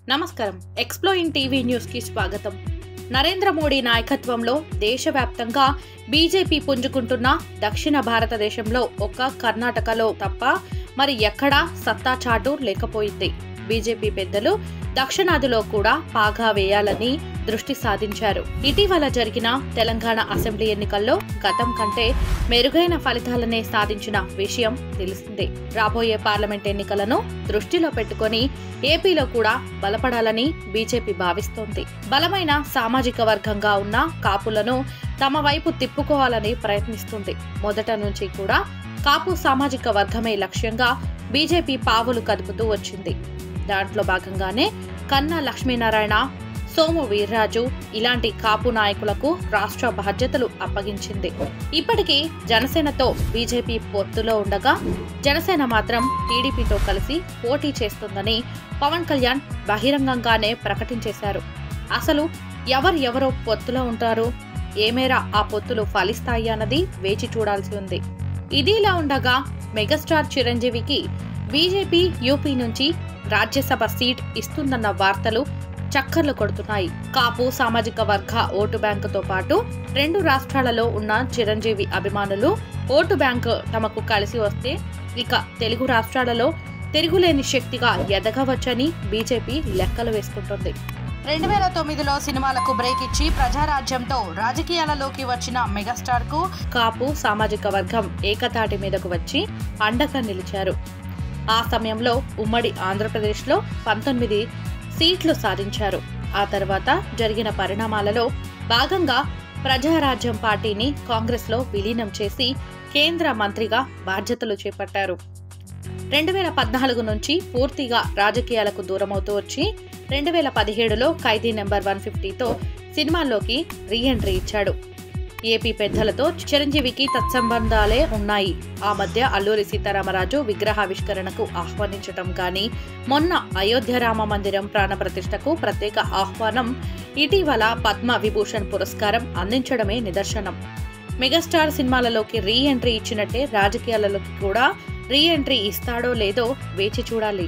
నమస్కారం. ఎక్స్ప్లోయింగ్ TV news కి స్వాగతం. నరేంద్ర మోడీ నాయకత్వంలో దేశవ్యాప్తంగా బీజేపీ పుంజుకుంటున్న దక్షిణ భారతదేశంలో ఒక్క కర్ణాటకలో తప్ప మరి ఎక్కడా సత్తా చాటు లేకపోయింది. బీజేపీ పెద్దలు దక్షిణాదిలో కూడా పాగా వేయాలని దృష్టి సాధించారు. ఇటీవల జరిగిన తెలంగాణ అసెంబ్లీ ఎన్నికల్లో గతం కంటే మెరుగైన ఫలితాలనే సాధించిన విషయం తెలిసిందే. రాబోయే పార్లమెంట్ ఎన్నికలను దృష్టిలో పెట్టుకుని ఏపీలో కూడా బలపడాలని బీజేపీ భావిస్తోంది. బలమైన సామాజిక వర్గంగా ఉన్న కాపులను తమ వైపు తిప్పుకోవాలని ప్రయత్నిస్తుంది. మొదట నుంచి కూడా కాపు సామాజిక వర్గమే లక్ష్యంగా బీజేపీ పావులు కదుపుతూ వచ్చింది. దాంట్లో భాగంగానే కన్నా లక్ష్మీనారాయణ, సోము వీర్రాజు ఇలాంటి కాపు నాయకులకు రాష్ట్ర బాధ్యతలు అప్పగించింది. ఇప్పటికీ జనసేనతో బీజేపీ పొత్తులో ఉండగా జనసేన మాత్రం టీడీపీతో కలిసి పోటీ చేస్తుందని పవన్ కళ్యాణ్ బహిరంగంగానే ప్రకటించేశారు. అసలు ఎవరెవరో పొత్తులో ఉంటారు, ఏ మేర ఆ పొత్తులు ఫలిస్తాయి అన్నది వేచి చూడాల్సి ఉంది. ఇదిలా ఉండగా మెగాస్టార్ చిరంజీవికి బీజేపీ యూపీ నుంచి రాజ్యసభ సీట్ ఇస్తుందన్న వార్తలు చక్కర్లు కొడుతున్నాయి. కాపు సామాజిక వర్గ ఓటు బ్యాంకుతో పాటు రెండు రాష్ట్రాలలో ఉన్న చిరంజీవి అభిమానులు ఓటు బ్యాంకు తమకు కలిసి వస్తే ఇక తెలుగు రాష్ట్రాలలో తిరుగులేని శక్తిగా ఎదగవచ్చని బీజేపీ లెక్కలు వేసుకుంటుంది. 2009లో సినిమాలకు బ్రేక్ ఇచ్చి ప్రజారాజ్యంతో రాజకీయాలలోకి వచ్చిన మెగాస్టార్ కు కాపు సామాజిక వర్గం ఏకతాటి మీదకు వచ్చి అండగా నిలిచారు. ఆ సమయంలో ఉమ్మడి ఆంధ్రప్రదేశ్లో 19 సీట్లు సాధించారు. ఆ తర్వాత జరిగిన పరిణామాలలో భాగంగా ప్రజారాజ్యం పార్టీని కాంగ్రెస్లో విలీనం చేసి కేంద్ర మంత్రిగా బాధ్యతలు చేపట్టారు. 2014 నుంచి పూర్తిగా రాజకీయాలకు దూరమవుతూ వచ్చి 2017లో ఖైదీ నెంబర్ 150తో సినిమాల్లోకి రీ ఎంట్రీ ఇచ్చాడు. ఏపీ పెద్దలతో చిరంజీవికి తత్సంబంధాలే ఉన్నాయి. ఆ మధ్య అల్లూరి సీతారామరాజు విగ్రహావిష్కరణకు ఆహ్వానించటం కానీ, మొన్న అయోధ్య రామ మందిరం ప్రాణప్రతిష్ఠకు ప్రత్యేక ఆహ్వానం, ఇటీవల పద్మ విభూషణ్ పురస్కారం అందించడమే నిదర్శనం. మెగాస్టార్ సినిమాలలోకి రీ ఎంట్రీ ఇచ్చినట్టే రాజకీయాలలోకి కూడా రీ ఎంట్రీ ఇస్తాడో లేదో వేచి చూడాలి.